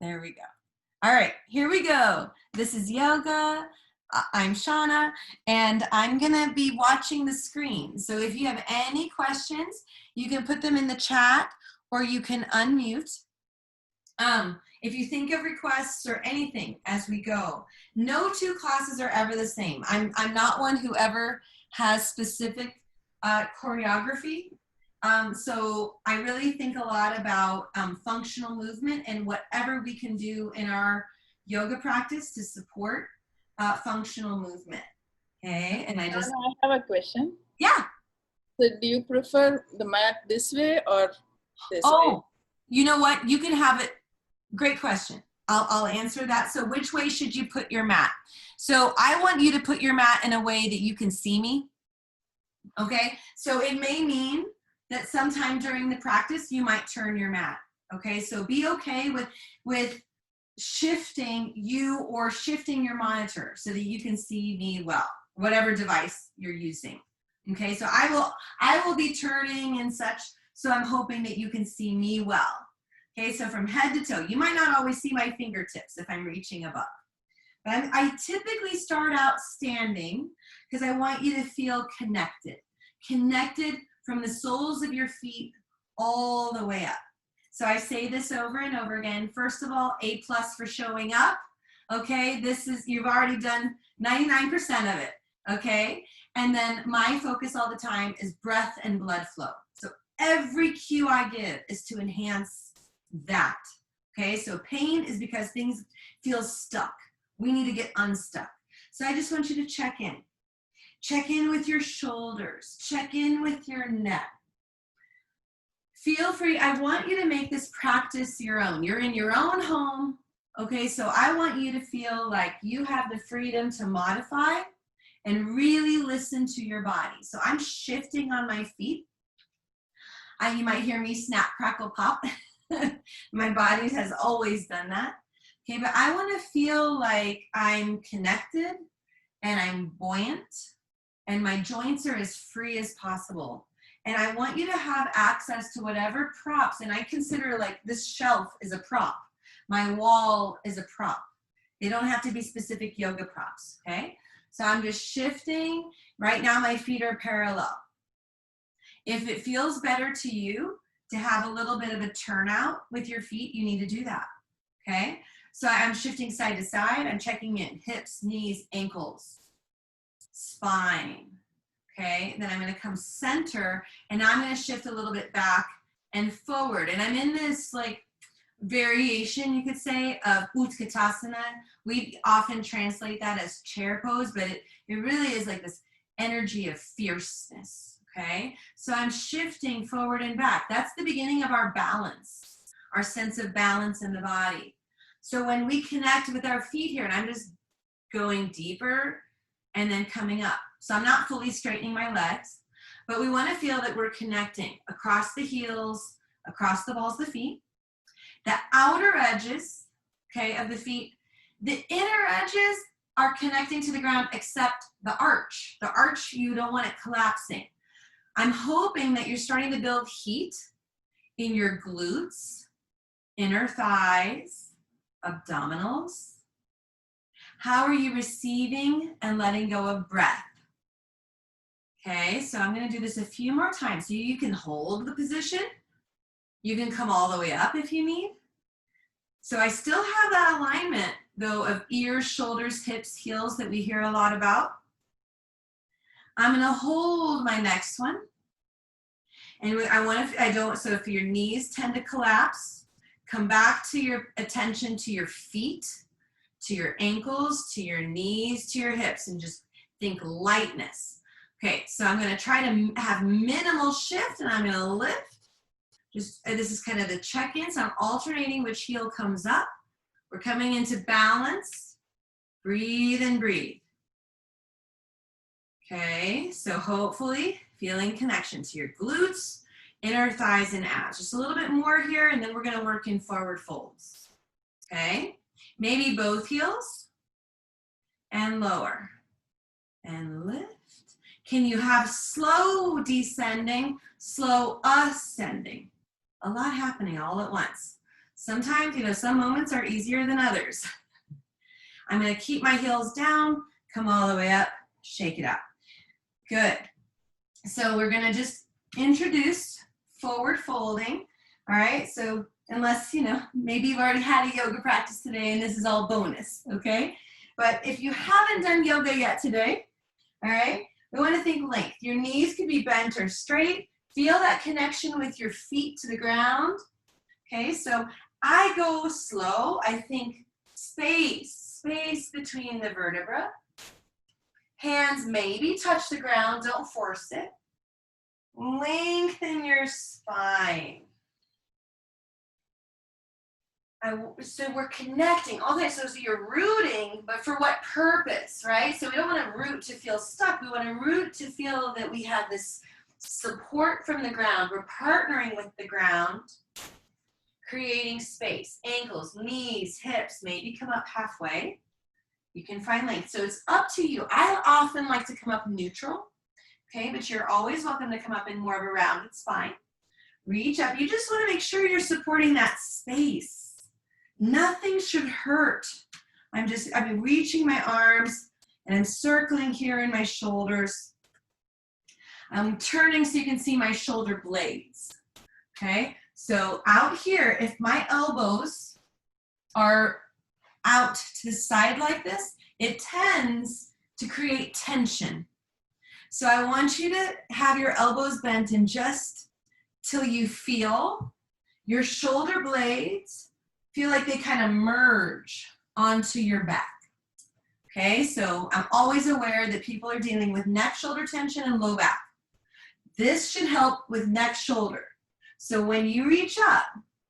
There we go. All right, here we go. This is yoga. I'm Shauna, and I'm gonna be watching the screen. So if you have any questions, you can put them in the chat or you can unmute. If you think of requests or anything as we go, no two classes are ever the same. I'm not one who ever has specific choreography. So I really think a lot about functional movement and whatever we can do in our yoga practice to support functional movement. Okay, and I have a question. Yeah. So do you prefer the mat this way or this way? Oh, you know what? You can have it. Great question. I'll answer that. So which way should you put your mat? So I want you to put your mat in a way that you can see me. Okay, so it may mean that sometime during the practice you might turn your mat. Okay, so be okay with shifting you or shifting your monitor so that you can see me well, whatever device you're using. Okay, so I will be turning and such, so I'm hoping that you can see me well. Okay, so from head to toe, you might not always see my fingertips if I'm reaching above. But I typically start out standing because I want you to feel connected. Connected from the soles of your feet all the way up. So I say this over and over again. First of all, A+ for showing up. Okay, this is, you've already done 99% of it. Okay, and then my focus all the time is breath and blood flow. So every cue I give is to enhance that. Okay, so pain is because things feel stuck. We need to get unstuck. So I just want you to check in. Check in with your shoulders. Check in with your neck. Feel free. I want you to make this practice your own. You're in your own home. Okay, so I want you to feel like you have the freedom to modify and really listen to your body. So I'm shifting on my feet. You might hear me snap, crackle, pop. My body has always done that. Okay, but I want to feel like I'm connected and I'm buoyant and my joints are as free as possible. And I want you to have access to whatever props, and I consider like this shelf is a prop. My wall is a prop. They don't have to be specific yoga props, okay? So I'm just shifting. Right now my feet are parallel. If it feels better to you to have a little bit of a turnout with your feet, you need to do that, okay? So I'm shifting side to side. I'm checking in, hips, knees, ankles, spine, okay? Then I'm gonna come center, and I'm gonna shift a little bit back and forward. And I'm in this like variation, you could say, of Utkatasana. We often translate that as chair pose, but it really is like this energy of fierceness, okay? So I'm shifting forward and back. That's the beginning of our balance, our sense of balance in the body. So when we connect with our feet here, and I'm just going deeper and then coming up. So I'm not fully straightening my legs, but we want to feel that we're connecting across the heels, across the balls of the feet, the outer edges, okay, of the feet. The inner edges are connecting to the ground except the arch. The arch, you don't want it collapsing. I'm hoping that you're starting to build heat in your glutes, inner thighs, abdominals. How are you receiving and letting go of breath? Okay, so I'm going to do this a few more times. So you can hold the position. You can come all the way up if you need. So I still have that alignment, though, of ears, shoulders, hips, heels that we hear a lot about. I'm going to hold my next one. And so if your knees tend to collapse, come back to your attention to your feet, to your ankles, to your knees, to your hips, and just think lightness. Okay, so I'm going to try to have minimal shift, and I'm going to lift. This is kind of the check-in, so I'm alternating which heel comes up. We're coming into balance. Breathe and breathe. Okay, so hopefully feeling connection to your glutes, inner thighs, and abs. Just a little bit more here, and then we're going to work in forward folds. Okay, maybe both heels and lower and lift. Can you have slow descending, slow ascending? A lot happening all at once. Sometimes, you know, some moments are easier than others. I'm going to keep my heels down, come all the way up, shake it out. Good. So we're going to just introduce forward folding. All right. So unless, you know, maybe you've already had a yoga practice today and this is all bonus. Okay. But if you haven't done yoga yet today, all right, we want to think length. Your knees could be bent or straight. Feel that connection with your feet to the ground. Okay. So I go slow. I think space between the vertebra. Hands maybe touch the ground, don't force it. Lengthen your spine. So we're connecting. Okay, so you're rooting, but for what purpose, right? So we don't want to root to feel stuck. We want to root to feel that we have this support from the ground. We're partnering with the ground, creating space. Ankles, knees, hips, maybe come up halfway. You can find length. So it's up to you. I often like to come up neutral, okay? But you're always welcome to come up in more of a rounded spine. Reach up. You just want to make sure you're supporting that space. Nothing should hurt. I'm reaching my arms and I'm circling here in my shoulders. I'm turning so you can see my shoulder blades, okay? So out here, if my elbows are out to the side like this, it tends to create tension. So I want you to have your elbows bent and just till you feel your shoulder blades feel like they kind of merge onto your back. Okay, so I'm always aware that people are dealing with neck, shoulder tension, and low back. This should help with neck, shoulder. So when you reach up,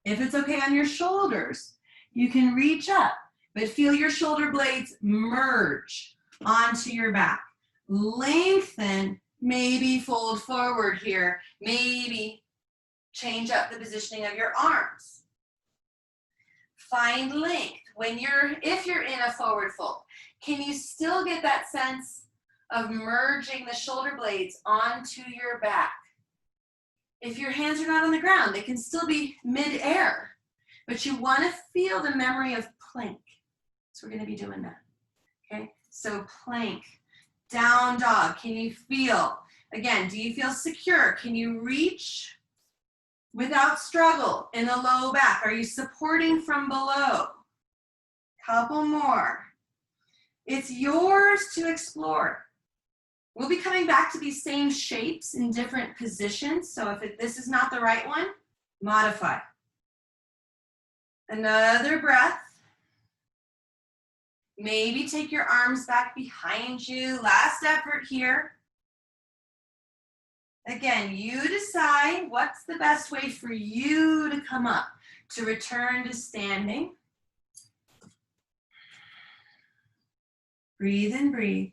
if it's okay on your shoulders, you can reach up, but feel your shoulder blades merge onto your back. Lengthen, maybe fold forward here, maybe change up the positioning of your arms. Find length. If you're in a forward fold, can you still get that sense of merging the shoulder blades onto your back? If your hands are not on the ground, they can still be mid-air, but you want to feel the memory of plank. So we're going to be doing that. Okay, so plank, down dog. Can you feel? Again, do you feel secure? Can you reach without struggle in the low back? Are you supporting from below? Couple more. It's yours to explore. We'll be coming back to these same shapes in different positions. So if this is not the right one, modify. Another breath. Maybe take your arms back behind you. Last effort here. Again, you decide what's the best way for you to come up, to return to standing. Breathe and breathe.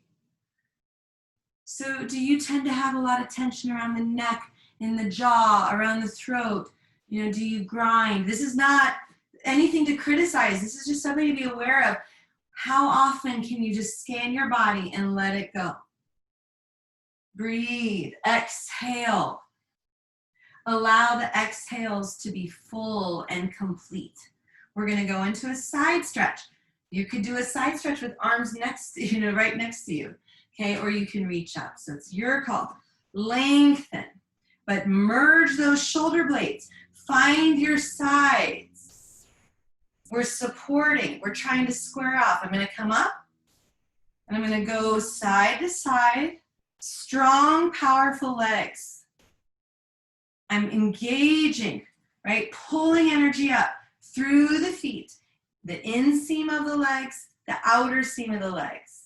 So do you tend to have a lot of tension around the neck, in the jaw, around the throat? You know, do you grind? This is not anything to criticize. This is just something to be aware of. How often can you just scan your body and let it go? Breathe, exhale. Allow the exhales to be full and complete. We're going to go into a side stretch. You could do a side stretch with arms next, right next to you, okay? Or you can reach up. So it's your call. Lengthen, but merge those shoulder blades. Find your sides. We're supporting. We're trying to square off. I'm going to come up, and I'm going to go side to side. Strong, powerful legs. I'm engaging, right? Pulling energy up through the feet, the inseam of the legs, the outer seam of the legs.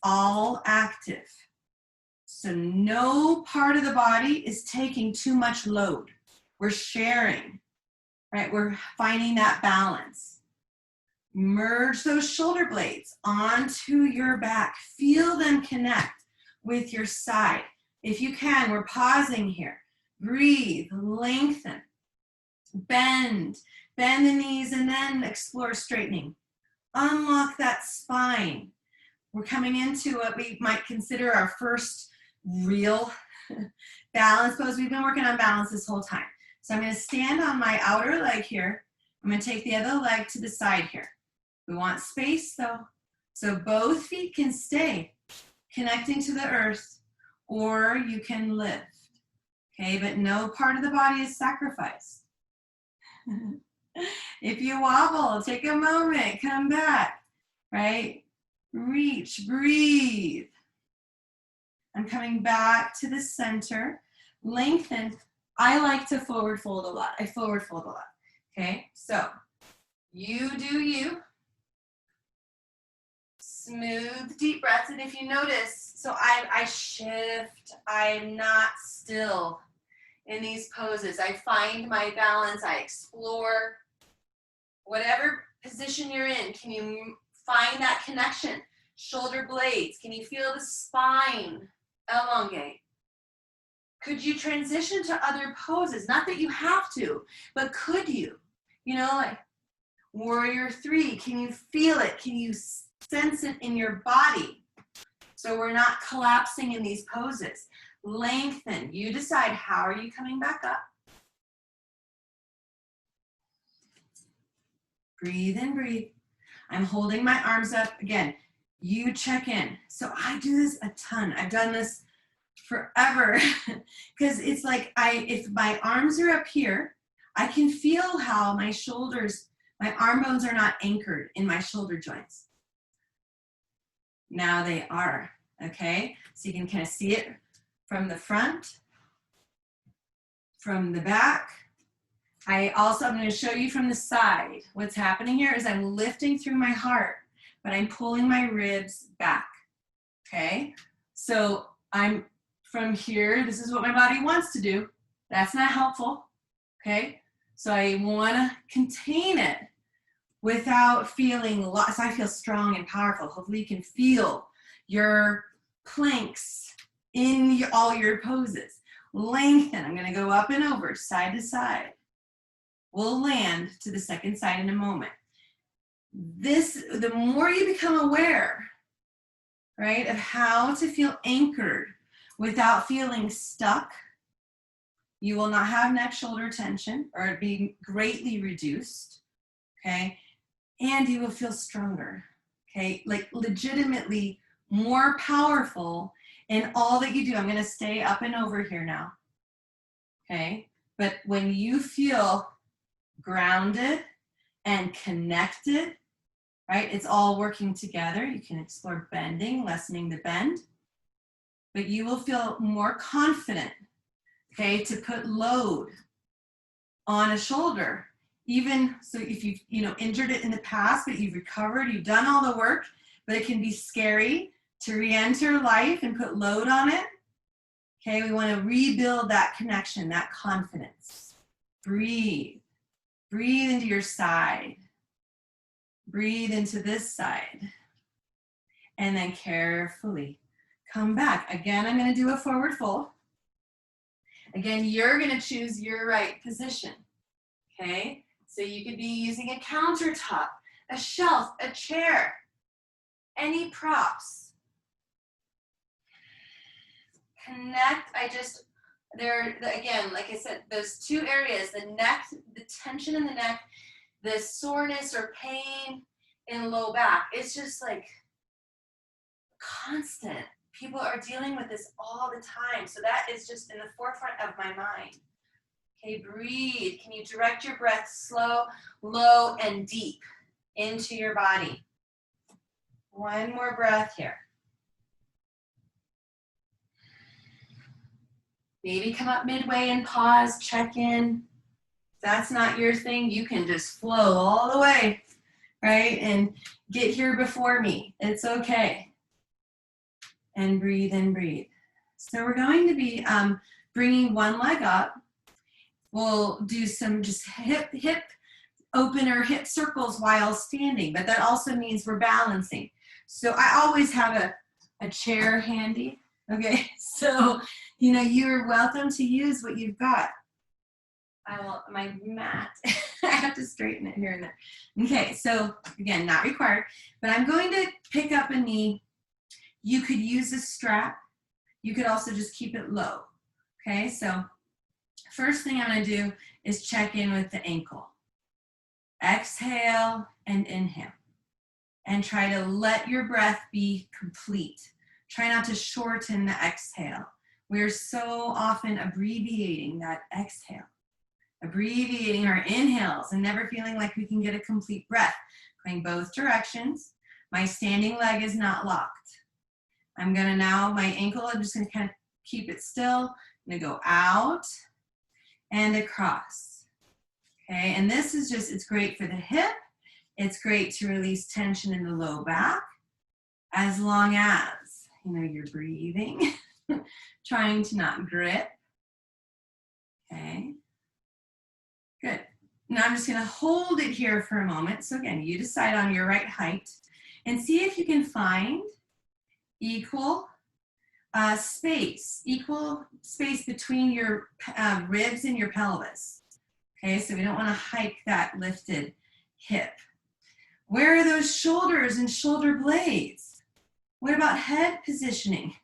All active. So no part of the body is taking too much load. We're sharing, right? We're finding that balance. Merge those shoulder blades onto your back. Feel them connect with your side. If you can, we're pausing here. Breathe, lengthen, bend the knees, and then explore straightening. Unlock that spine. We're coming into what we might consider our first real balance pose. We've been working on balance this whole time. So I'm going to stand on my outer leg here, I'm gonna take the other leg to the side here. We want space though. So both feet can stay connecting to the earth, or you can lift. Okay, but no part of the body is sacrificed. If you wobble, take a moment, come back, right? Reach, breathe. I'm coming back to the center. Lengthen. I like to forward fold a lot. I forward fold a lot. Okay, so you do you. Smooth, deep breaths. And if you notice, so I shift. I'm not still in these poses. I find my balance. I explore. Whatever position you're in, can you find that connection? Shoulder blades. Can you feel the spine elongate? Could you transition to other poses? Not that you have to, but could you? You know, like warrior three, can you feel it? Can you sense it in your body? So we're not collapsing in these poses. Lengthen. You decide, how are you coming back up? Breathe in, breathe. I'm holding my arms up. Again, you check in. So I do this a ton. I've done this forever because it's like if my arms are up here, I can feel how my shoulders, my arm bones are not anchored in my shoulder joints. Now they are, okay? So you can kind of see it from the front, from the back. I'm going to show you from the side. What's happening here is I'm lifting through my heart, but I'm pulling my ribs back, okay? So I'm from here, this is what my body wants to do. That's not helpful, okay? So I want to contain it without feeling lost. So I feel strong and powerful. Hopefully you can feel your planks in all your poses. Lengthen. I'm going to go up and over, side to side. We'll land to the second side in a moment. The more you become aware, right, of how to feel anchored without feeling stuck, you will not have neck shoulder tension or be greatly reduced, okay? And you will feel stronger, okay? Like legitimately more powerful in all that you do. I'm gonna stay up and over here now, okay? But when you feel grounded and connected, right? It's all working together. You can explore bending, lessening the bend, but you will feel more confident, okay, to put load on a shoulder. Even so, if you've injured it in the past, but you've recovered, you've done all the work, but it can be scary to re-enter life and put load on it. Okay, we want to rebuild that connection, that confidence. Breathe. Breathe into your side. Breathe into this side. And then carefully come back. Again, I'm going to do a forward fold. Again, you're going to choose your right position. Okay? So you could be using a countertop, a shelf, a chair, any props. Connect. Again, like I said, those two areas, the neck, the tension in the neck, the soreness or pain in low back, it's just like constant. People are dealing with this all the time. So that is just in the forefront of my mind. Okay, breathe. Can you direct your breath slow, low, and deep into your body? One more breath here. Maybe come up midway and pause, check in. If that's not your thing, you can just flow all the way, right? And get here before me. It's okay. And breathe and breathe. So we're going to be bringing one leg up. We'll do some just hip opener, hip circles while standing, but that also means we're balancing. So I always have a chair handy, okay? So, you're welcome to use what you've got. My mat, I have to straighten it here and there. Okay, so again, not required, but I'm going to pick up a knee. You could use a strap. You could also just keep it low, okay? So first thing I'm gonna do is check in with the ankle. Exhale and inhale. And try to let your breath be complete. Try not to shorten the exhale. We're so often abbreviating that exhale, abbreviating our inhales and never feeling like we can get a complete breath. Going both directions. My standing leg is not locked. I'm gonna now, my ankle, I'm just gonna kind of keep it still. I'm gonna go out and across. Okay, and this is just, it's great for the hip. It's great to release tension in the low back, as long as, you know, you're breathing, trying to not grip. Okay, good. Now I'm just gonna hold it here for a moment. So again, you decide on your right height and see if you can find equal space between your ribs and your pelvis. Okay, so we don't wanna hike that lifted hip. Where are those shoulders and shoulder blades? What about head positioning?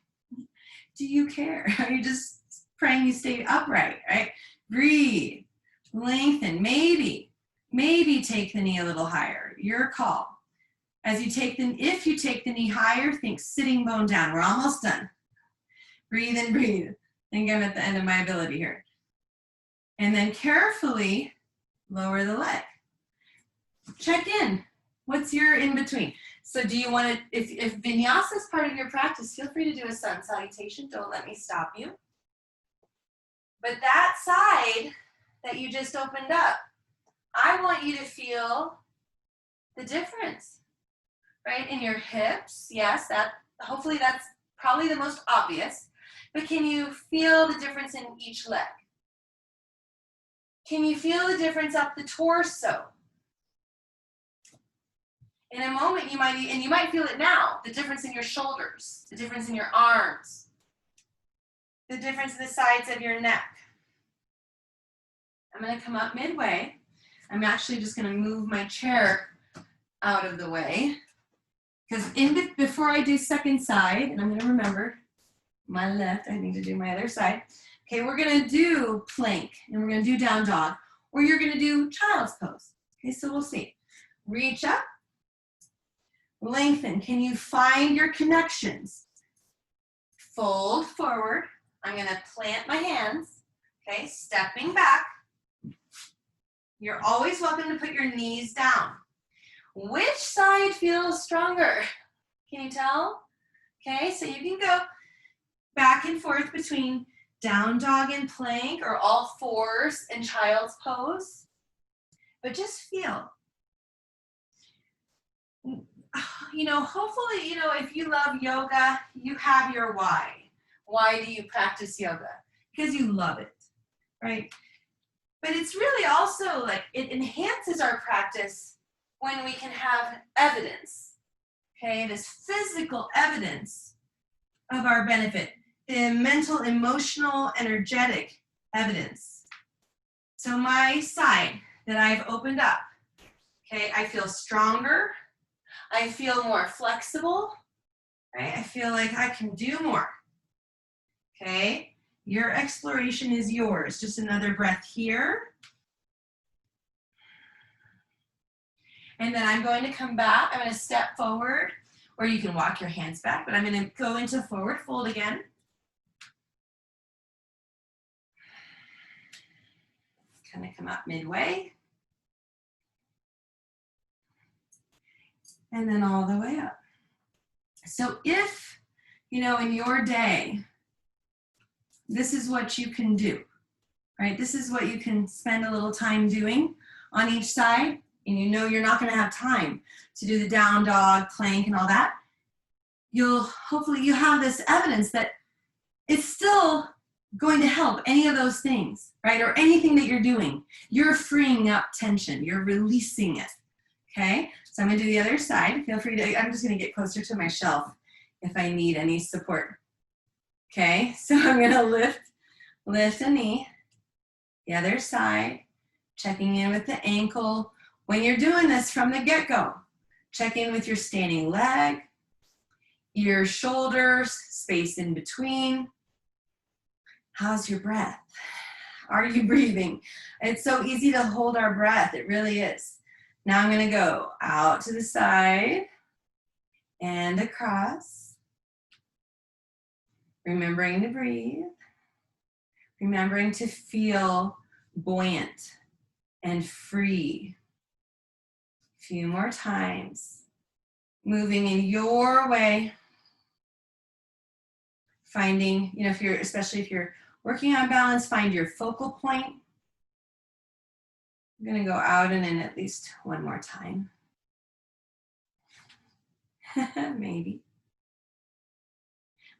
Do you care? Are you just praying you stay upright, right? Breathe, lengthen, maybe take the knee a little higher, your call. As you take if you take the knee higher, think sitting bone down. We're almost done. Breathe and breathe. I think I'm at the end of my ability here. And then carefully lower the leg. Check in. What's your in between? So do you want to, if vinyasa is part of your practice, feel free to do a sun salutation. Don't let me stop you. But that side that you just opened up, I want you to feel the difference, right? In your hips, yes, hopefully that's probably the most obvious, but can you feel the difference in each leg? Can you feel the difference up the torso? In a moment, you might feel it now, the difference in your shoulders, the difference in your arms, the difference in the sides of your neck. I'm gonna come up midway. I'm actually just gonna move my chair out of the way, because before I do second side, and I'm gonna remember my left, I need to do my other side. Okay, we're gonna do plank, and we're gonna do down dog, or you're gonna do child's pose. Okay, so we'll see. Reach up. Lengthen. Can you find your connections? Fold forward. I'm going to plant my hands. Okay, stepping back. You're always welcome to put your knees down. Which side feels stronger? Can you tell? Okay, so you can go back and forth between down dog and plank, or all fours and child's pose. But just feel. You know, hopefully, you know, if you love yoga, you have your why. Why do you practice yoga? Because you love it, right? But it's really also like, it enhances our practice when we can have evidence, okay? This physical evidence of our benefit, the mental, emotional, energetic evidence. So my side that I've opened up, okay, I feel stronger. I feel more flexible, right? I feel like I can do more, okay? Your exploration is yours. Just another breath here. And then I'm going to come back. I'm going to step forward, or you can walk your hands back, but I'm going to go into forward fold again. Kind of come up midway. And then all the way up. So if, you know, in your day, this is what you can do, right? This is what you can spend a little time doing on each side, and you know you're not going to have time to do the down dog, plank, and all that. Hopefully you have this evidence that it's still going to help any of those things, right? Or anything that you're doing. You're freeing up tension. You're releasing it, okay? So I'm going to do the other side. Feel free to, I'm just going to get closer to my shelf if I need any support. Okay, so I'm going to lift a knee, the other side, checking in with the ankle. When you're doing this from the get-go, check in with your standing leg, your shoulders, space in between. How's your breath? Are you breathing? It's so easy to hold our breath. It really is. Now I'm gonna go out to the side and across. Remembering to breathe. Remembering to feel buoyant and free. A few more times. Moving in your way. Finding, you know, especially if you're working on balance, find your focal point. I'm gonna go out and in at least one more time. Maybe.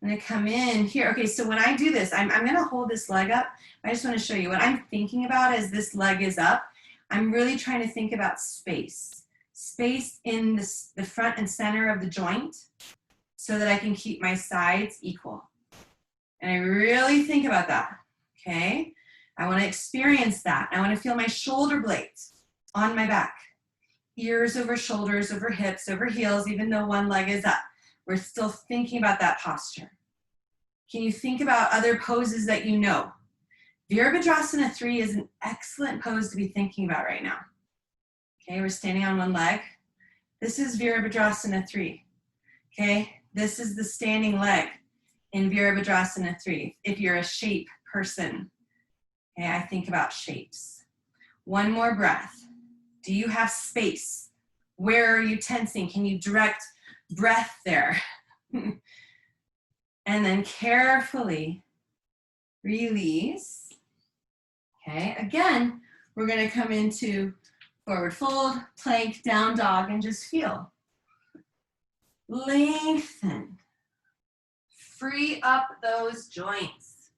I'm gonna come in here. Okay, so when I do this, I'm gonna hold this leg up. I just wanna show you what I'm thinking about as this leg is up. I'm really trying to think about space. Space in the front and center of the joint so that I can keep my sides equal. And I really think about that, okay? I wanna experience that. I wanna feel my shoulder blades on my back. Ears over shoulders, over hips, over heels, even though one leg is up. We're still thinking about that posture. Can you think about other poses that you know? Virabhadrasana 3 is an excellent pose to be thinking about right now. Okay, we're standing on one leg. This is Virabhadrasana 3. Okay, this is the standing leg in Virabhadrasana 3. If you're a shape person, okay, I think about shapes. One more breath. Do you have space? Where are you tensing? Can you direct breath there? And then carefully release. Okay, again, we're gonna come into forward fold, plank, down dog, and just feel. Lengthen. Free up those joints.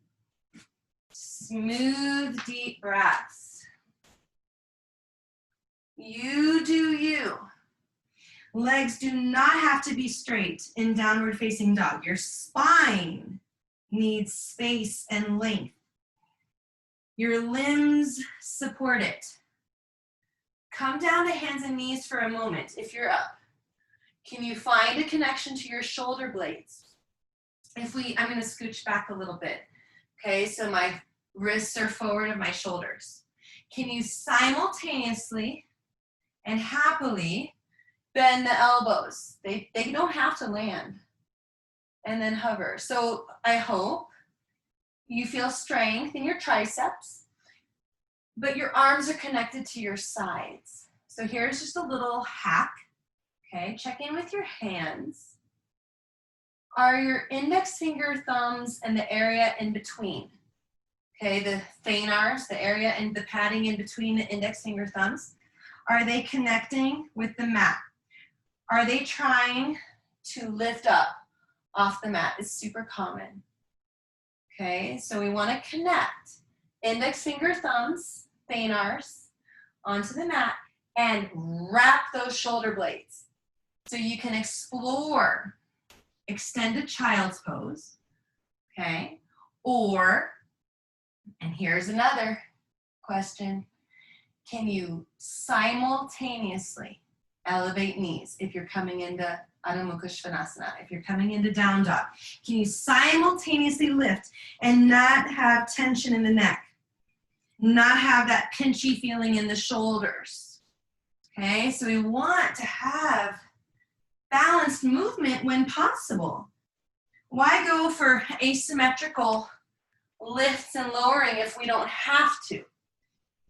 Smooth, deep breaths. You do you. Legs do not have to be straight in downward facing dog. Your spine needs space and length. Your limbs support it. Come down to hands and knees for a moment if you're up. Can you find a connection to your shoulder blades? I'm gonna scooch back a little bit. Okay, so my wrists are forward of my shoulders. Can you simultaneously and happily bend the elbows? They don't have to land. And then hover. So I hope you feel strength in your triceps, but your arms are connected to your sides. So here's just a little hack. Okay, check in with your hands. Are your index finger thumbs and the area in between? Okay, the thanars, the area and the padding in between the index finger thumbs, are they connecting with the mat? Are they trying to lift up off the mat? It's super common. Okay, so we want to connect index finger thumbs, thanars, onto the mat and wrap those shoulder blades. So you can explore extended child's pose, okay? Or, and here's another question, can you simultaneously elevate knees if you're coming into Adho Mukha Svanasana, if you're coming into down dog? Can you simultaneously lift and not have tension in the neck? Not have that pinchy feeling in the shoulders? Okay, so we want to have balanced movement when possible. Why go for asymmetrical lifts and lowering if we don't have to?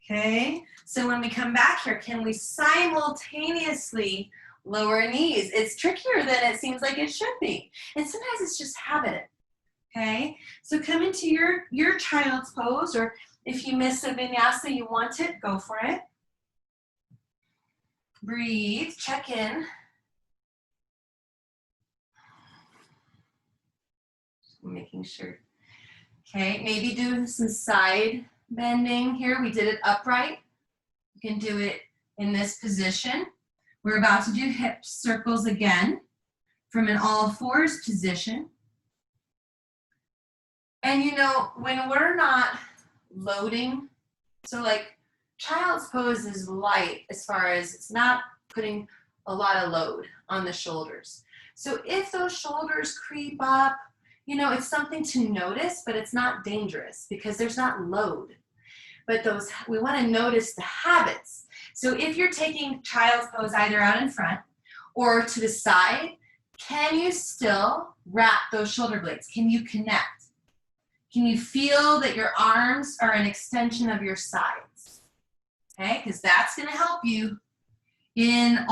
Okay, so when we come back here, can we simultaneously lower knees? It's trickier than it seems like it should be. And sometimes it's just habit. Okay, so come into your child's pose, or if you miss a vinyasa, you want it, go for it. Breathe, check in. Making sure. Okay, maybe do some side bending here. We did it upright. You can do it in this position. We're about to do hip circles again from an all fours position. And you know, when we're not loading, so like child's pose is light as far as it's not putting a lot of load on the shoulders. So if those shoulders creep up, you know, it's something to notice, but it's not dangerous because there's not load. But we want to notice the habits. So if you're taking child's pose either out in front or to the side, can you still wrap those shoulder blades? Can you connect? Can you feel that your arms are an extension of your sides? Okay, because that's going to help you in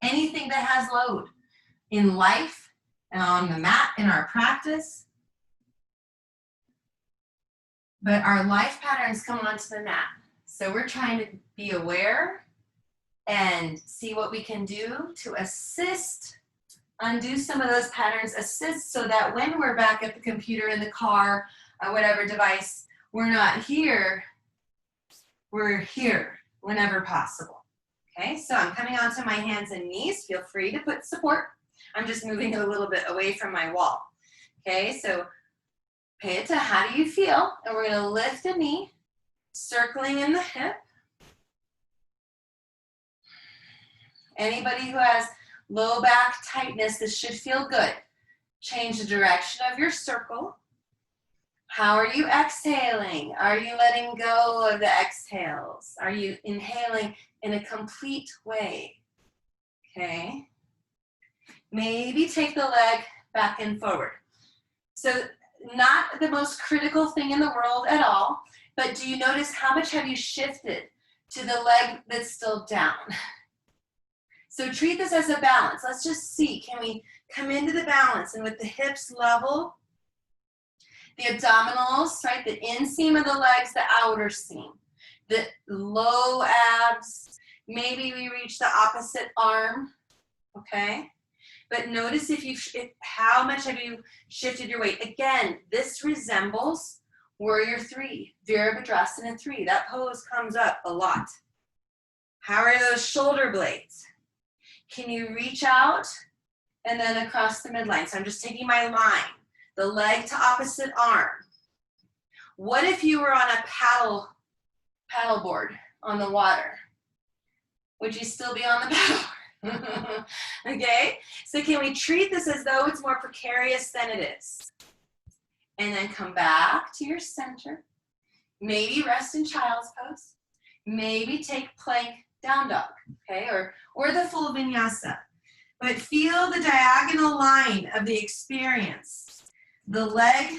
anything that has load in life and on the mat in our practice. But our life patterns come onto the mat. So we're trying to be aware and see what we can do to assist, undo some of those patterns, assist so that when we're back at the computer, in the car, or whatever device, we're not here, we're here whenever possible. Okay, so I'm coming onto my hands and knees. Feel free to put support. I'm just moving a little bit away from my wall. Okay, so pay attention, how do you feel? And we're gonna lift a knee, circling in the hip. Anybody who has low back tightness, this should feel good. Change the direction of your circle. How are you exhaling? Are you letting go of the exhales? Are you inhaling in a complete way? Okay. Maybe take the leg back and forward. So not the most critical thing in the world at all, but do you notice how much have you shifted to the leg that's still down? So treat this as a balance. Let's just see, can we come into the balance and with the hips level, the abdominals, right, the inseam of the legs, the outer seam, the low abs, maybe we reach the opposite arm, okay? But notice how much have you shifted your weight. Again, this resembles Warrior 3, Virabhadrasana 3. That pose comes up a lot. How are those shoulder blades? Can you reach out and then across the midline? So I'm just taking my line, the leg to opposite arm. What if you were on a paddle board on the water? Would you still be on the paddle? Okay, so can we treat this as though it's more precarious than it is? And then come back to your center. Maybe rest in child's pose. Maybe take plank down dog, okay, or the full vinyasa. But feel the diagonal line of the experience. The leg,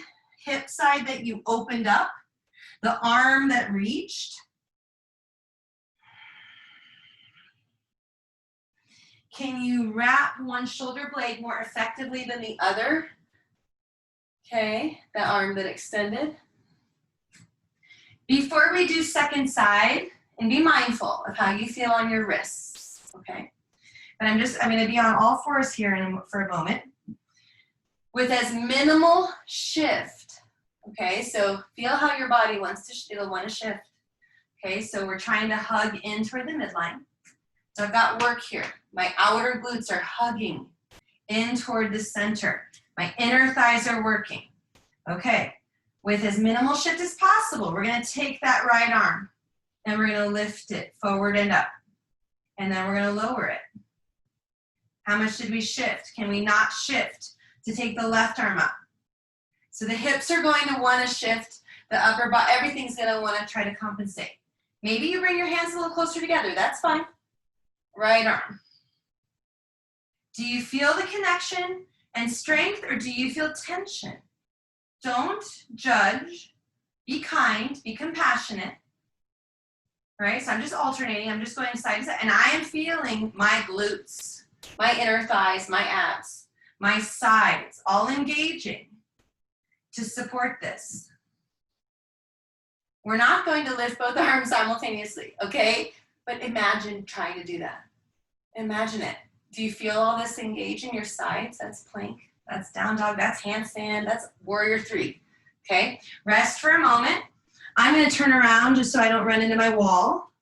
hip side that you opened up, the arm that reached. Can you wrap one shoulder blade more effectively than the other? Okay, the arm that extended. Before we do second side, and be mindful of how you feel on your wrists, okay? But I'm gonna be on all fours here for a moment. With as minimal shift, okay? So feel how your body it'll want to shift. Okay, so we're trying to hug in toward the midline. So I've got work here. My outer glutes are hugging in toward the center. My inner thighs are working. Okay, with as minimal shift as possible, we're gonna take that right arm and we're gonna lift it forward and up. And then we're gonna lower it. How much did we shift? Can we not shift to take the left arm up? So the hips are going to wanna shift, the upper body, everything's gonna wanna try to compensate. Maybe you bring your hands a little closer together, that's fine. Right arm. Do you feel the connection and strength, or do you feel tension? Don't judge, be kind, be compassionate. Right, so I'm just alternating, I'm just going side to side, and I am feeling my glutes, my inner thighs, my abs, my sides, all engaging to support this. We're not going to lift both arms simultaneously, okay? But imagine trying to do that. Imagine it. Do you feel all this engage in your sides? That's plank, that's down dog, that's handstand, that's Warrior 3, okay? Rest for a moment. I'm gonna turn around just so I don't run into my wall.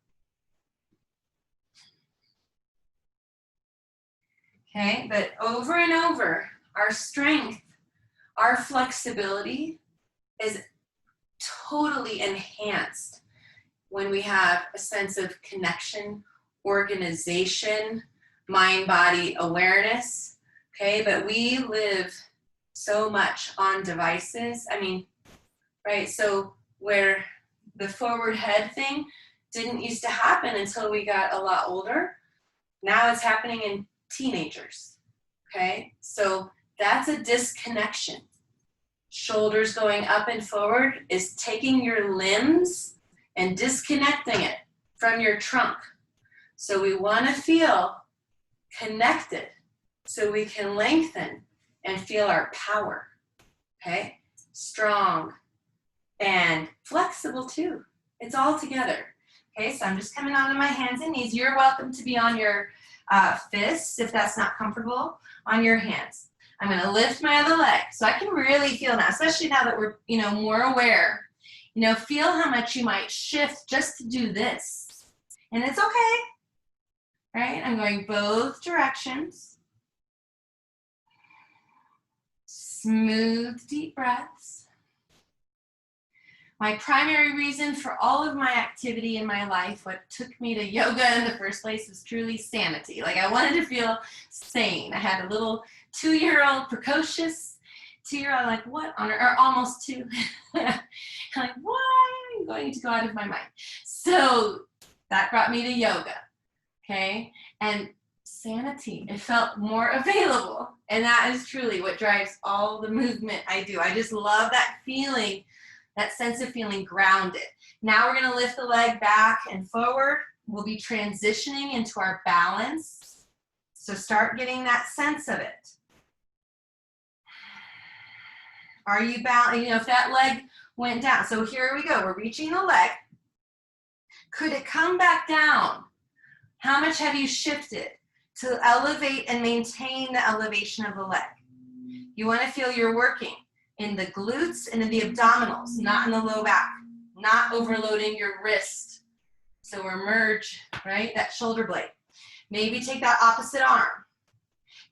Okay, but over and over, our strength, our flexibility is totally enhanced when we have a sense of connection, organization, mind-body awareness, okay? But we live so much on devices. I mean, right, so where the forward head thing, didn't used to happen until we got a lot older. Now it's happening in teenagers, okay? So that's a disconnection. Shoulders going up and forward is taking your limbs and disconnecting it from your trunk. So we want to feel connected so we can lengthen and feel our power, okay? Strong and flexible too. It's all together. Okay, so I'm just coming onto my hands and knees. You're welcome to be on your fists if that's not comfortable, on your hands. I'm gonna lift my other leg so I can really feel now, especially now that we're, more aware. Feel how much you might shift just to do this. And it's okay, right? I'm going both directions. Smooth, deep breaths. My primary reason for all of my activity in my life, what took me to yoga in the first place, was truly sanity. Like, I wanted to feel sane. I had a little 2-year-old, precocious 2-year-old, like, what on earth, or almost 2. I'm like, why am I going to go out of my mind? So that brought me to yoga, okay? And sanity, it felt more available. And that is truly what drives all the movement I do. I just love that feeling, that sense of feeling grounded. Now we're gonna lift the leg back and forward. We'll be transitioning into our balance. So start getting that sense of it. Are you balanced? If that leg went down. So here we go, we're reaching the leg. Could it come back down? How much have you shifted to elevate and maintain the elevation of the leg? You wanna feel you're working in the glutes and in the abdominals, not in the low back, not overloading your wrist. So we're merge, right? That shoulder blade. Maybe take that opposite arm.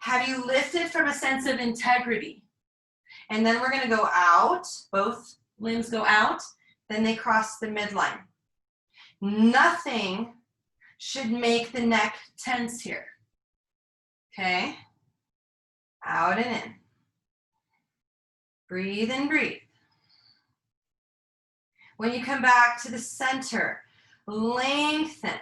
Have you lifted from a sense of integrity? And then we're gonna go out, both limbs go out, then they cross the midline. Nothing should make the neck tense here, okay? Out and in. Breathe and breathe. When you come back to the center, lengthen.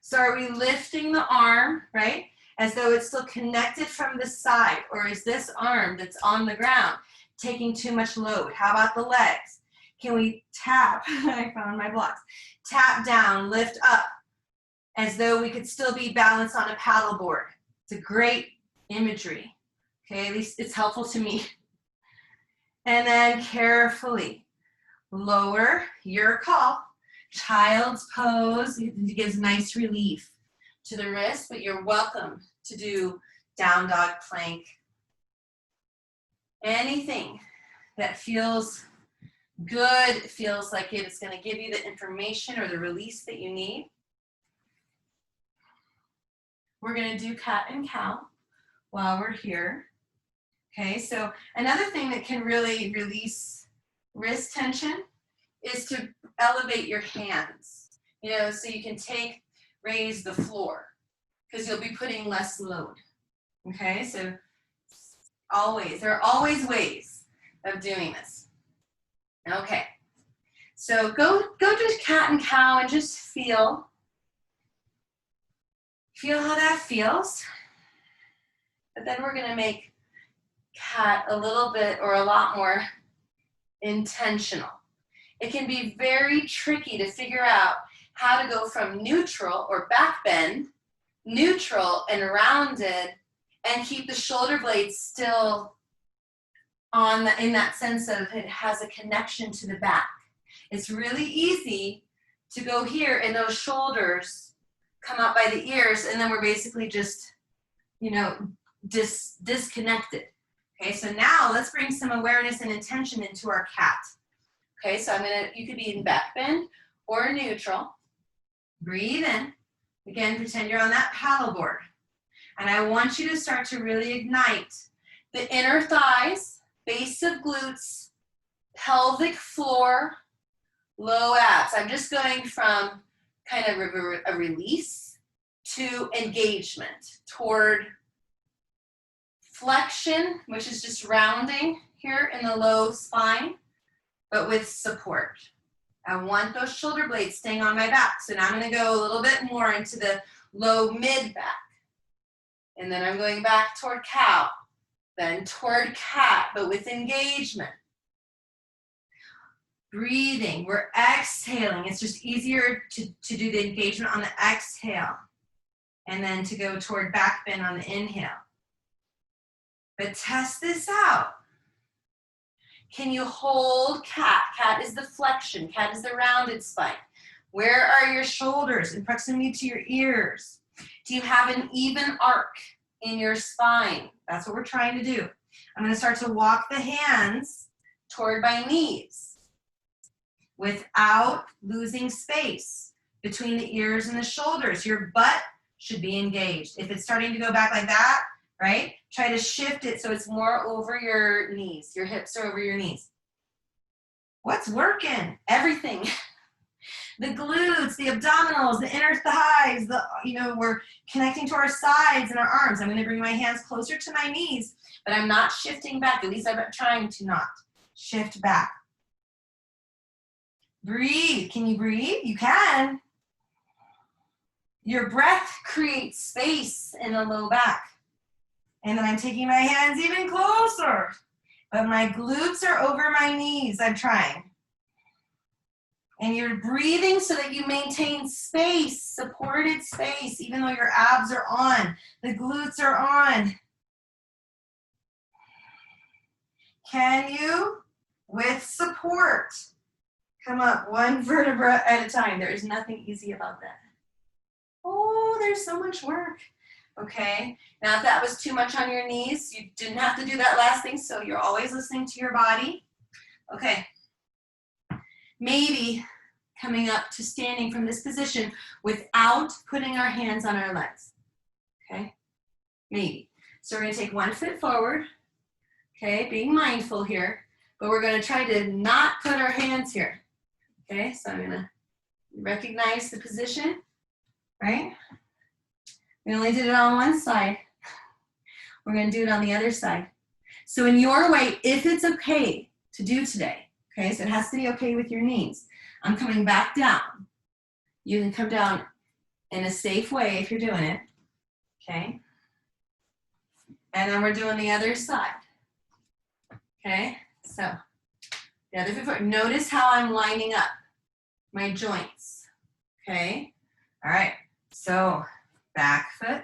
So are we lifting the arm, right? As though it's still connected from the side, or is this arm that's on the ground taking too much load? How about the legs? Can we tap? I found my blocks. Tap down, lift up, as though we could still be balanced on a paddle board. It's a great imagery. Okay, at least it's helpful to me. And then carefully lower, your call. Child's pose, it gives nice relief to the wrist, but you're welcome to do down dog plank. Anything that feels good, feels like it's gonna give you the information or the release that you need. We're gonna do cat and cow while we're here. Okay, so another thing that can really release wrist tension is to elevate your hands. So you can raise the floor, because you'll be putting less load. Okay, so there are always ways of doing this. Okay, so go to cat and cow and just feel how that feels. But then we're gonna make cat a little bit or a lot more intentional. It can be very tricky to figure out how to go from neutral or back bend, neutral and rounded, and keep the shoulder blades still in that sense of it has a connection to the back. It's really easy to go here and those shoulders come up by the ears, and then we're basically just, disconnected. Okay, so now let's bring some awareness and intention into our cat. Okay, so you could be in back bend or neutral. Breathe in. Again, pretend you're on that paddle board. And I want you to start to really ignite the inner thighs, base of glutes, pelvic floor, low abs. I'm just going from kind of a release to engagement, toward flexion, which is just rounding here in the low spine, but with support. I want those shoulder blades staying on my back. So now I'm going to go a little bit more into the low mid back. And then I'm going back toward cow, then toward cat, but with engagement. Breathing, we're exhaling. It's just easier to do the engagement on the exhale. And then to go toward back bend on the inhale. But test this out. Can you hold cat? Cat is the flexion. Cat is the rounded spine. Where are your shoulders in proximity to your ears? Do you have an even arc in your spine? That's what we're trying to do. I'm going to start to walk the hands toward my knees without losing space between the ears and the shoulders. Your butt should be engaged. If it's starting to go back like that, right? Try to shift it so it's more over your knees. Your hips are over your knees. What's working? Everything. The glutes, the abdominals, the inner thighs, we're connecting to our sides and our arms. I'm going to bring my hands closer to my knees, but I'm not shifting back. At least I'm trying to not shift back. Breathe. Can you breathe? You can. Your breath creates space in the low back. And then I'm taking my hands even closer. But my glutes are over my knees. I'm trying. And you're breathing so that you maintain space, supported space, even though your abs are on. The glutes are on. Can you, with support, come up one vertebra at a time? There is nothing easy about that. Oh, there's so much work. Okay, now if that was too much on your knees, you didn't have to do that last thing, so you're always listening to your body. Okay, maybe coming up to standing from this position without putting our hands on our legs. Okay, maybe. So we're going to take one foot forward, okay, being mindful here, but we're going to try to not put our hands here. Okay, so I'm going to recognize the position, right? We only did it on one side. We're going to do it on the other side. So in your way, if it's okay to do today, okay, so it has to be okay with your knees. I'm coming back down. You can come down in a safe way if you're doing it, okay? And then we're doing the other side, okay? So the other foot, notice how I'm lining up my joints, okay? All right, so back foot.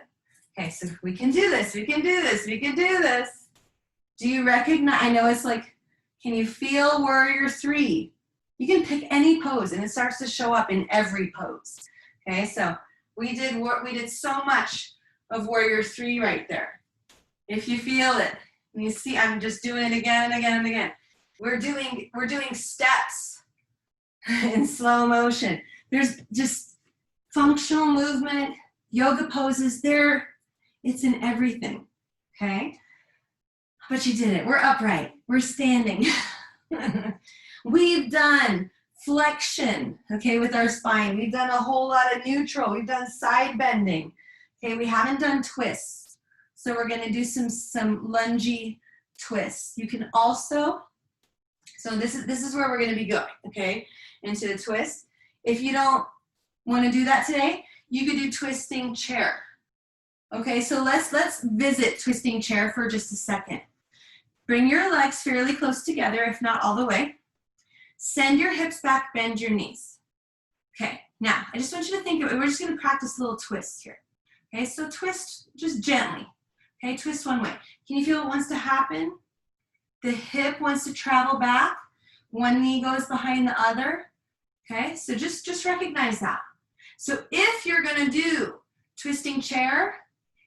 Okay, so we can do this, we can do this, we can do this. Do you recognize, I know it's like, can you feel warrior three? You can pick any pose and it starts to show up in every pose. Okay, so we did so much of warrior three right there. If you feel it, and you see, I'm just doing it again and again and again. We're doing steps in slow motion. There's just functional movement, yoga poses there, it's in everything, okay? But you did it, we're upright, we're standing. We've done flexion, okay, with our spine. We've done a whole lot of neutral, we've done side bending, okay? We haven't done twists. So we're gonna do some lungy twists. You can also, so this is where we're gonna be going, okay? Into the twist. If you don't wanna do that today, you could do twisting chair. Okay, so let's visit twisting chair for just a second. Bring your legs fairly close together, if not all the way. Send your hips back, bend your knees. Okay, now I just want you to think of it. We're just gonna practice a little twist here. Okay, so twist just gently. Okay, twist one way. Can you feel what wants to happen? The hip wants to travel back. One knee goes behind the other. Okay, so just recognize that. So if you're gonna do twisting chair,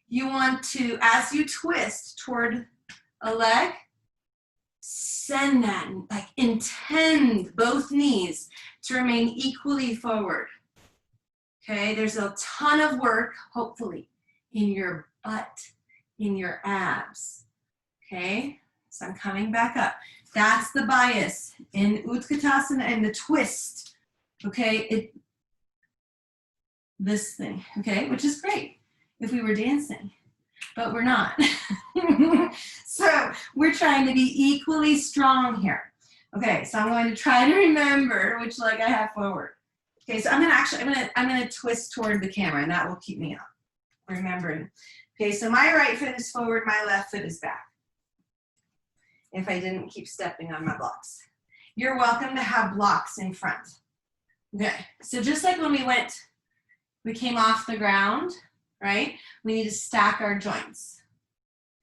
you want to, as you twist toward a leg, send that, like intend both knees to remain equally forward. Okay, there's a ton of work, hopefully, in your butt, in your abs. Okay, so I'm coming back up. That's the bias in Utkatasana and the twist. Okay, this thing, okay, which is great if we were dancing, but we're not. So we're trying to be equally strong here. Okay, so I'm going to try to remember which leg I have forward. Okay, so I'm gonna twist toward the camera, and that will keep me up. Remembering. Okay, so my right foot is forward, my left foot is back. If I didn't keep stepping on my blocks. You're welcome to have blocks in front. Okay, so just like when we came off the ground, right? We need to stack our joints.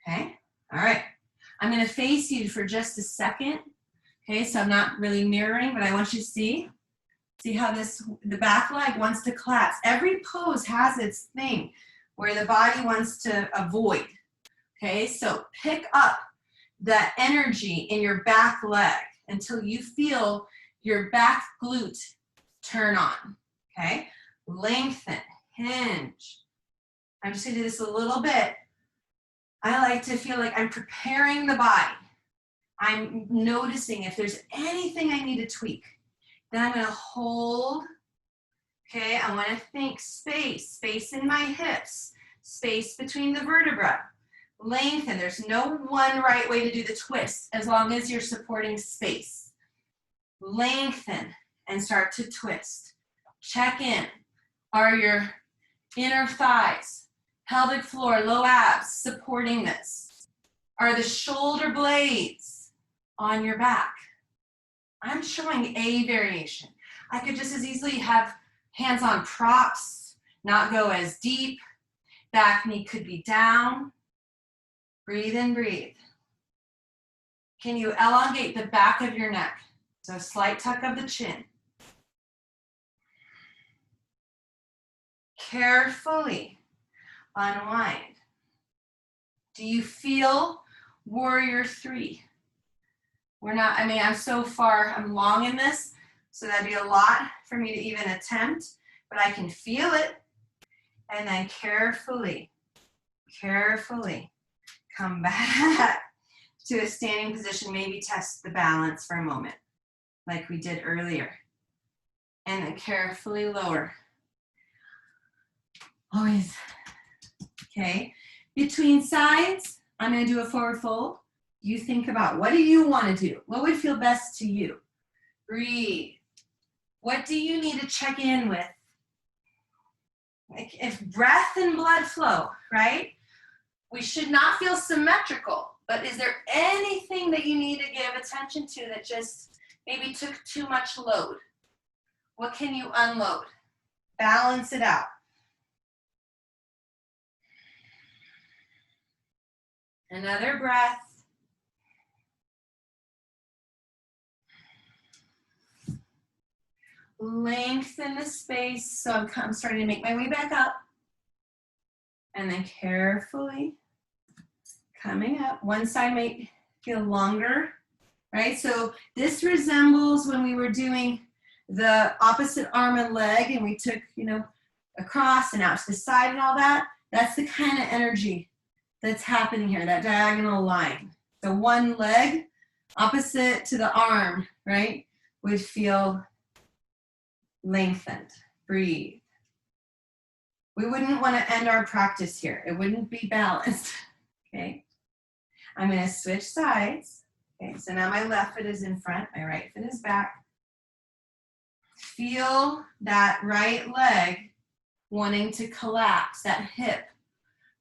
Okay, all right. I'm gonna face you for just a second. Okay, so I'm not really mirroring, but I want you to see how the back leg wants to collapse. Every pose has its thing where the body wants to avoid. Okay, so pick up that energy in your back leg until you feel your back glute turn on. Okay, lengthen, hinge. I'm just gonna do this a little bit. I like to feel like I'm preparing the body. I'm noticing if there's anything I need to tweak. Then I'm gonna hold. Okay, I wanna think space in my hips, space between the vertebrae. Lengthen, there's no one right way to do the twist as long as you're supporting space. Lengthen and start to twist. Check in. Are your inner thighs, pelvic floor, low abs supporting this? Are the shoulder blades on your back? I'm showing a variation. I could just as easily have hands on props, not go as deep. Back knee could be down. Breathe in, breathe. Can you elongate the back of your neck? So slight tuck of the chin. Carefully unwind. Do you feel warrior 3? I'm so far, I'm long in this, so that'd be a lot for me to even attempt, but I can feel it. And then carefully come back to a standing position, maybe test the balance for a moment, like we did earlier. And then carefully lower. Always. Okay, between sides, I'm gonna do a forward fold. You think about, what do you wanna do? What would feel best to you? Breathe. What do you need to check in with? Like if breath and blood flow, right? We should not feel symmetrical, but is there anything that you need to give attention to that just maybe took too much load? What can you unload? Balance it out. Another breath. Lengthen the space. So I'm starting to make my way back up. And then carefully coming up. One side might feel longer, right? So this resembles when we were doing the opposite arm and leg and we took, across and out to the side and all that. That's the kind of energy that's happening here, that diagonal line. So one leg opposite to the arm, right, would feel lengthened. Breathe. We wouldn't want to end our practice here. It wouldn't be balanced. Okay. I'm going to switch sides. Okay, so now my left foot is in front, my right foot is back. Feel that right leg wanting to collapse, that hip.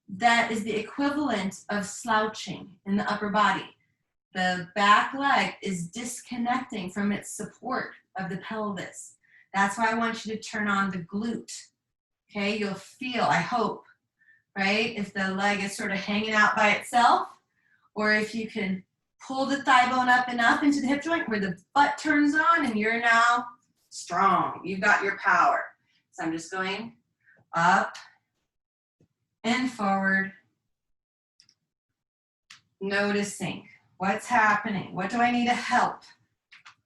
That is the equivalent of slouching in the upper body. The back leg is disconnecting from its support of the pelvis. That's why I want you to turn on the glute. Okay, you'll feel, I hope, right? If the leg is sort of hanging out by itself, or if you can pull the thigh bone up and up into the hip joint where the butt turns on and you're now strong. You've got your power. So I'm just going up and forward, noticing what's happening. What do I need to help?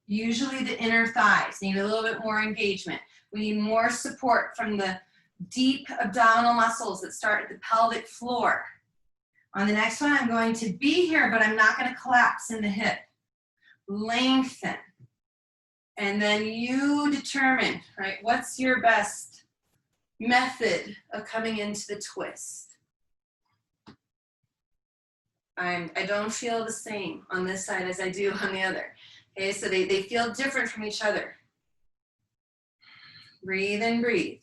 Usually the inner thighs need a little bit more engagement. We need more support from the deep abdominal muscles that start at the pelvic floor. On the next one, I'm going to be here, but I'm not going to collapse in the hip. Lengthen. And then you determine, right, what's your best method of coming into the twist. I don't feel the same on this side as I do on the other. Okay, so they feel different from each other. Breathe and breathe.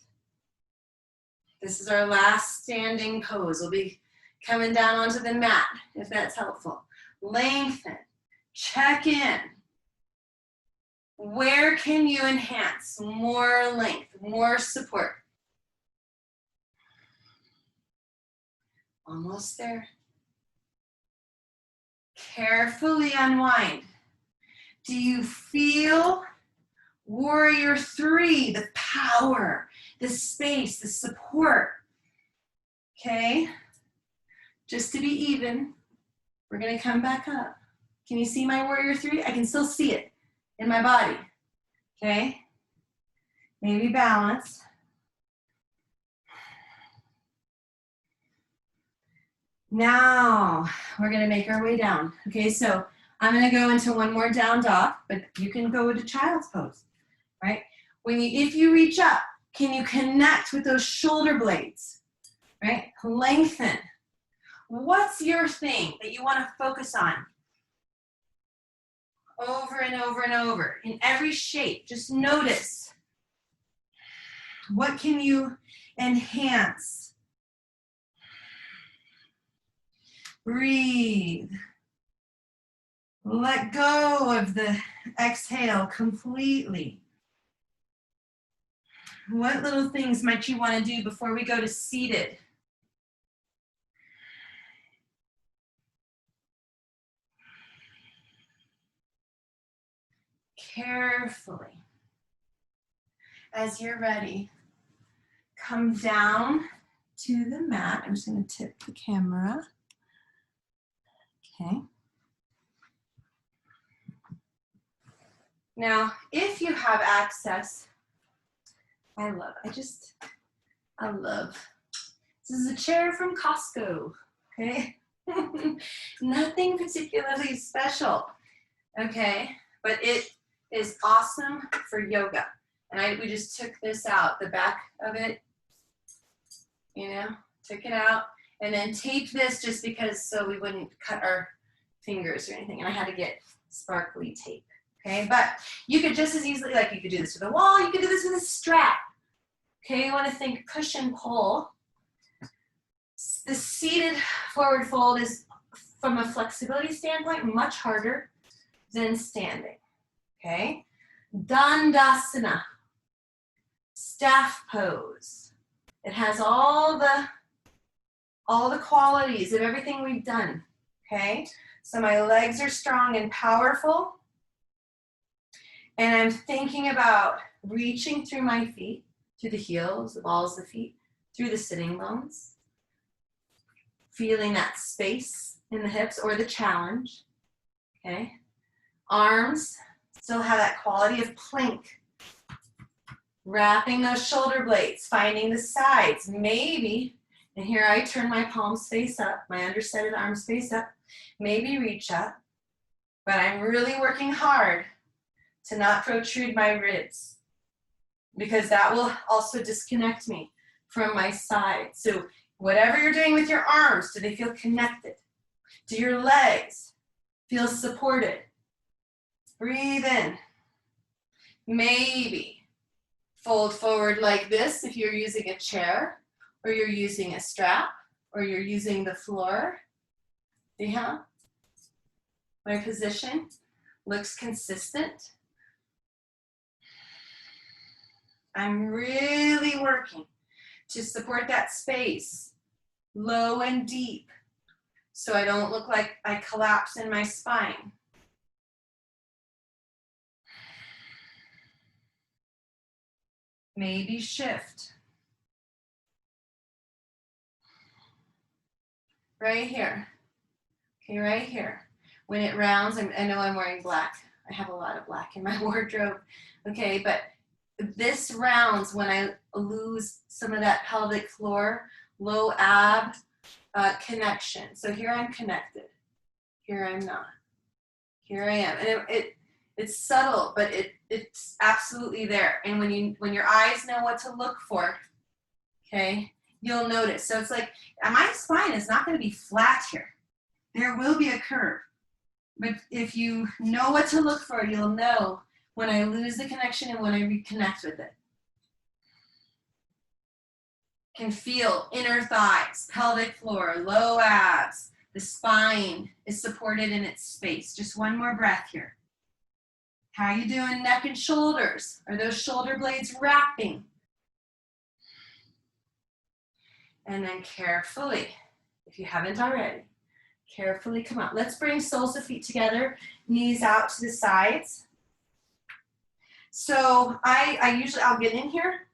This is our last standing pose. We'll be coming down onto the mat, if that's helpful. Lengthen, check in. Where can you enhance more length, more support? Almost there. Carefully unwind. Do you feel warrior 3, the power, the space, the support? Okay, just to be even, we're gonna come back up. Can you see my warrior 3? I can still see it in my body, okay? Maybe balance. Now, we're gonna make our way down. Okay, so I'm gonna go into one more down dog, but you can go into child's pose, right? If you reach up, can you connect with those shoulder blades, right? Lengthen. What's your thing that you wanna focus on? Over and over and over, in every shape, just notice. What can you enhance? Breathe. Let go of the exhale completely. What little things might you want to do before we go to seated? Carefully. As you're ready, come down to the mat. I'm just going to tip the camera. Okay. Now, if you have access, I love, this is a chair from Costco, okay? Nothing particularly special, okay? But it is awesome for yoga. And we just took this out, the back of it, you know, took it out, and then taped this just because so we wouldn't cut our fingers or anything. And I had to get sparkly tape, okay? But you could just as easily, like you could do this with a wall, you could do this with a strap. Okay, you want to think push and pull. The seated forward fold is, from a flexibility standpoint, much harder than standing, okay? Dandasana, staff pose. It has all the qualities of everything we've done, okay? So my legs are strong and powerful, and I'm thinking about reaching through my feet, through the heels, the balls of the feet, through the sitting bones, feeling that space in the hips or the challenge, okay? Arms still have that quality of plank. Wrapping those shoulder blades, finding the sides, maybe, and here I turn my palms face up, my undersetted arms face up, maybe reach up, but I'm really working hard to not protrude my ribs because that will also disconnect me from my side. So whatever you're doing with your arms, do they feel connected? Do your legs feel supported? Breathe in. Maybe fold forward like this if you're using a chair, or you're using a strap, or you're using the floor. See how my position looks consistent? I'm really working to support that space, low and deep, so I don't look like I collapse in my spine. Maybe shift. Right here. Okay, right here. When it rounds, I know I'm wearing black. I have a lot of black in my wardrobe. Okay, but this rounds when I lose some of that pelvic floor, low ab connection. So here I'm connected. Here I'm not. Here I am. And it's subtle, but it's absolutely there. And when your eyes know what to look for, okay, you'll notice. So it's like, my spine is not going to be flat here. There will be a curve. But if you know what to look for, you'll know when I lose the connection and when I reconnect with it. Can feel inner thighs, pelvic floor, low abs. The spine is supported in its space. Just one more breath here. How you doing, neck and shoulders? Are those shoulder blades wrapping? And then carefully, if you haven't already, carefully come out. Let's bring soles of feet together, knees out to the sides. So I'll get in here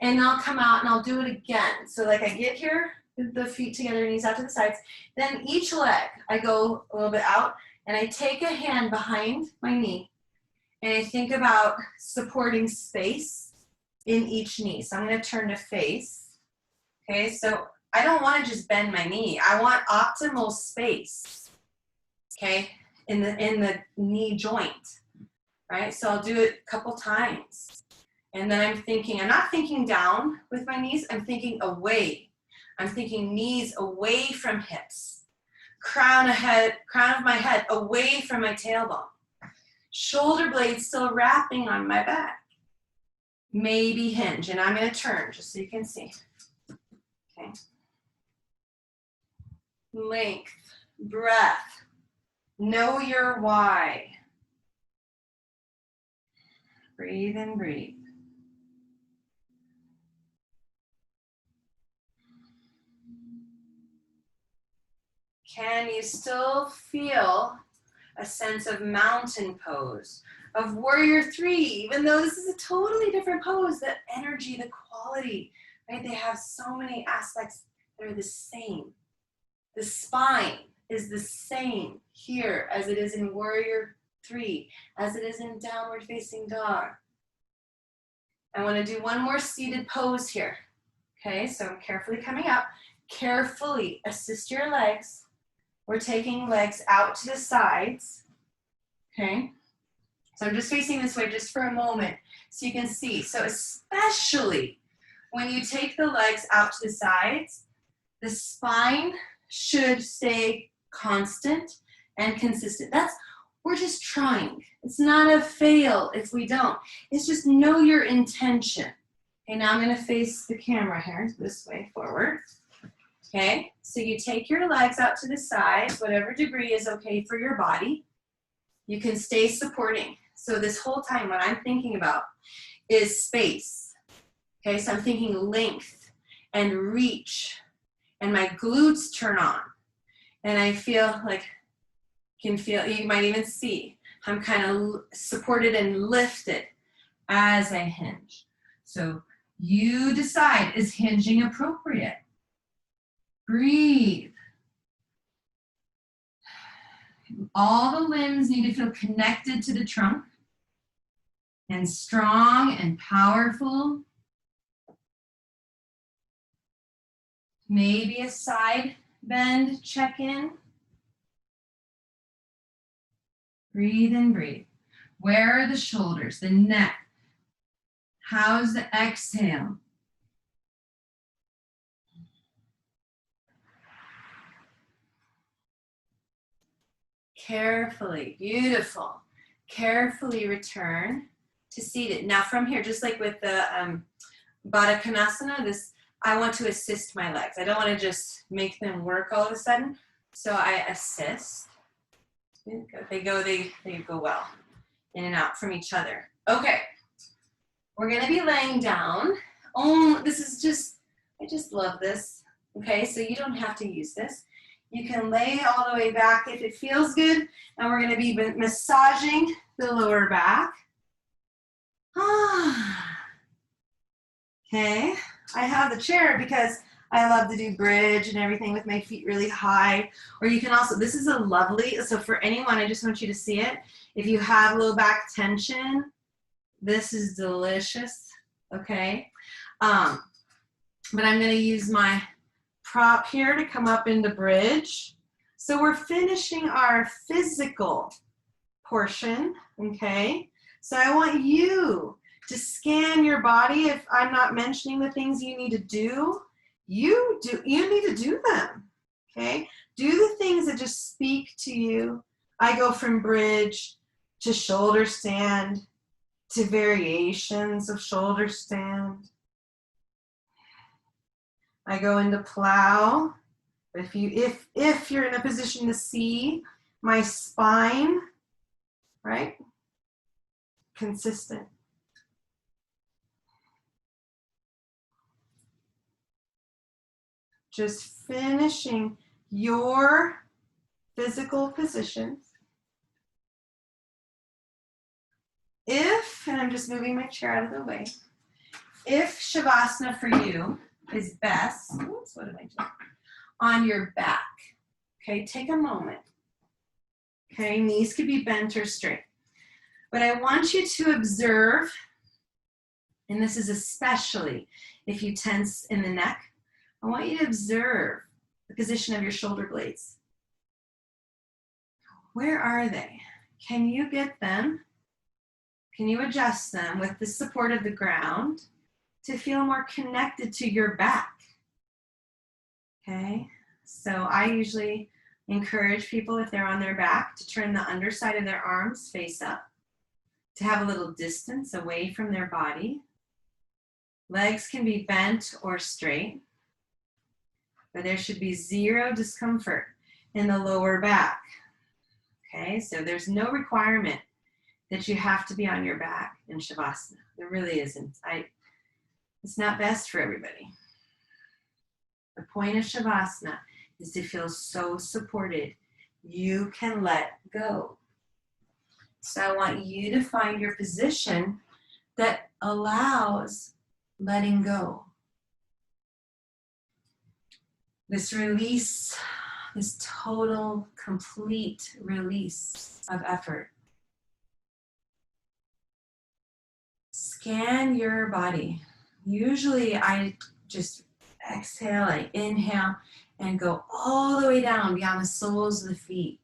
and I'll come out and I'll do it again. So like I get here, the feet together, knees out to the sides. Then each leg, I go a little bit out and I take a hand behind my knee and I think about supporting space in each knee. So I'm going to turn to face. Okay, so I don't want to just bend my knee. I want optimal space, okay, in the knee joint, right? So I'll do it a couple times. And then I'm not thinking down with my knees, I'm thinking away. I'm thinking knees away from hips. Crown of my head away from my tailbone. Shoulder blades still wrapping on my back. Maybe hinge, and I'm going to turn just so you can see. Okay. Length, breath, know your why. Breathe and breathe. Can you still feel a sense of mountain pose, of warrior three, even though this is a totally different pose, the energy, the quality, right? They have so many aspects that are the same. The spine is the same here as it is in warrior three, as it is in downward facing dog. I want to do one more seated pose here. Okay, so I'm carefully coming up. Carefully assist your legs. We're taking legs out to the sides. Okay, so I'm just facing this way just for a moment so you can see. So especially when you take the legs out to the sides, the spine should stay constant and consistent. We're just trying. It's not a fail if we don't. It's just know your intention. Okay, now I'm going to face the camera here this way forward. Okay, so you take your legs out to the sides, whatever degree is okay for your body. You can stay supporting. So this whole time what I'm thinking about is space. Okay, so I'm thinking length and reach, and my glutes turn on. And I feel like, you might even see, I'm kind of supported and lifted as I hinge. So you decide, is hinging appropriate? Breathe. All the limbs need to feel connected to the trunk and strong and powerful. Maybe a side bend, check in. Breathe and breathe. Where are the shoulders, the neck? How's the exhale? Carefully, beautiful. Carefully return to seated. Now from here, just like with the Baddha Konasana, I want to assist my legs. I don't want to just make them work all of a sudden. So I assist. They go well in and out from each other. Okay, we're gonna be laying down. Oh, I just love this. Okay, so you don't have to use this. You can lay all the way back if it feels good. And we're gonna be massaging the lower back. Okay, I have the chair because I love to do bridge and everything with my feet really high. Or you can also, this is a lovely, so for anyone, I just want you to see it. If you have low back tension, this is delicious, okay? But I'm gonna use my prop here to come up into bridge. So we're finishing our physical portion, okay? So I want you to scan your body. If I'm not mentioning the things you need to do, you need to do them, okay? Do the things that just speak to you I go from bridge to shoulder stand to variations of shoulder stand. I go into plow. If you're in a position to see my spine, right? Consistent. Just finishing your physical positions. And I'm just moving my chair out of the way. If Shavasana for you is best, oops, what did I do? On your back. Okay, take a moment. Okay, knees could be bent or straight. But I want you to observe, and this is especially if you tense in the neck, I want you to observe the position of your shoulder blades. Where are they? Can you get them? Can you adjust them with the support of the ground to feel more connected to your back? Okay, so I usually encourage people, if they're on their back, to turn the underside of their arms face up, to have a little distance away from their body. Legs can be bent or straight, but there should be zero discomfort in the lower back. Okay, so there's no requirement that you have to be on your back in Shavasana. There really isn't. It's not best for everybody. The point of Shavasana is to feel so supported, you can let go. So I want you to find your position that allows letting go. This release, this total, complete release of effort. Scan your body. Usually I just exhale, I inhale, and go all the way down beyond the soles of the feet.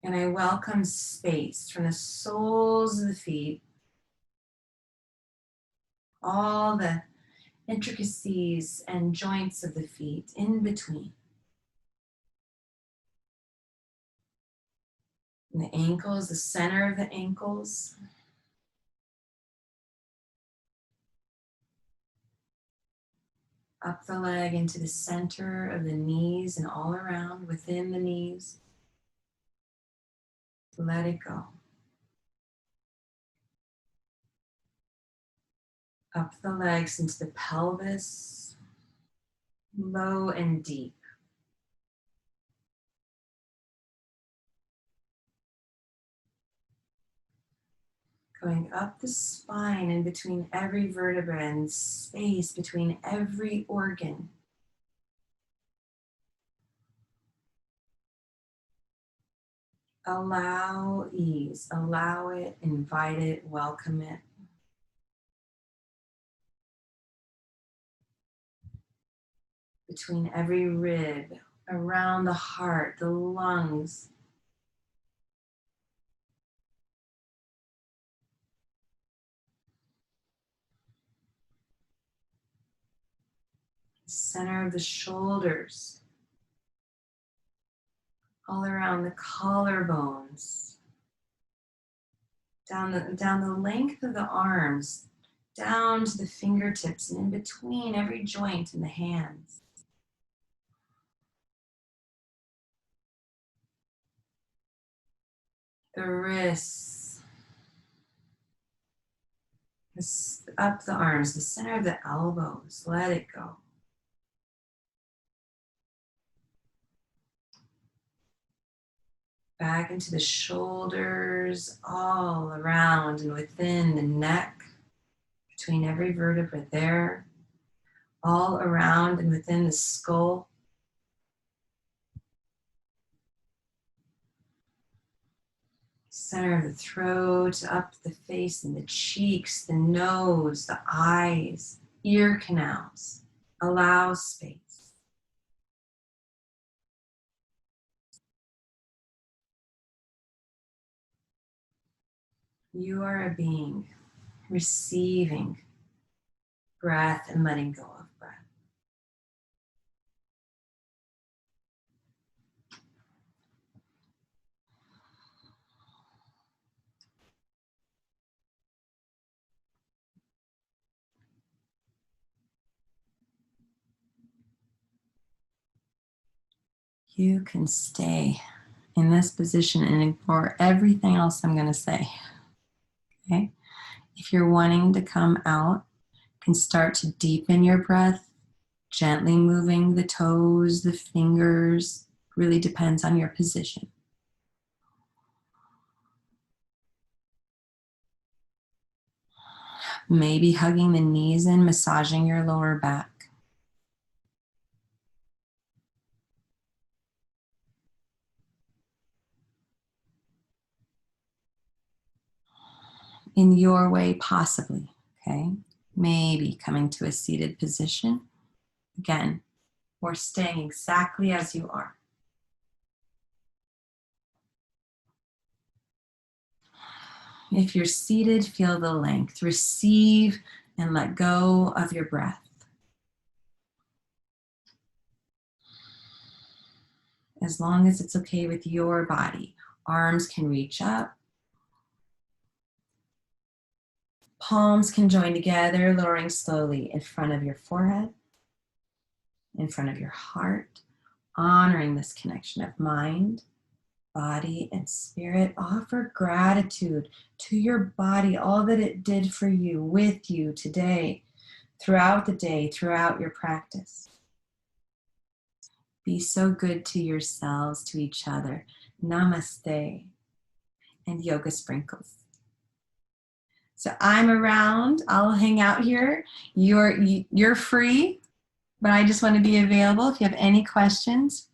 And I welcome space from the soles of the feet, all the intricacies and joints of the feet in between. And the ankles, the center of the ankles. Up the leg into the center of the knees and all around within the knees. Let it go. Up the legs into the pelvis, low and deep. Going up the spine in between every vertebra and space between every organ. Allow ease, allow it, invite it, welcome it. Between every rib, around the heart, the lungs. Center of the shoulders, all around the collarbones, down the length of the arms, down to the fingertips and in between every joint in the hands. The wrists, up the arms, the center of the elbows, let it go. Back into the shoulders, all around and within the neck, between every vertebra there, all around and within the skull. Center of the throat, up the face and the cheeks, the nose, the eyes, ear canals. Allow space. You are a being receiving breath and letting go of breath. You can stay in this position and ignore everything else I'm going to say. Okay? If you're wanting to come out, you can start to deepen your breath, gently moving the toes, the fingers. Really depends on your position. Maybe hugging the knees in, massaging your lower back. In your way, possibly, okay? Maybe coming to a seated position. Again, or staying exactly as you are. If you're seated, feel the length. Receive and let go of your breath. As long as it's okay with your body. Arms can reach up. Palms can join together, lowering slowly in front of your forehead, in front of your heart, honoring this connection of mind, body, and spirit. Offer gratitude to your body, all that it did for you, with you today, throughout the day, throughout your practice. Be so good to yourselves, to each other. Namaste and yoga sprinkles. So I'm around. I'll hang out here. You're free, but I just want to be available if you have any questions.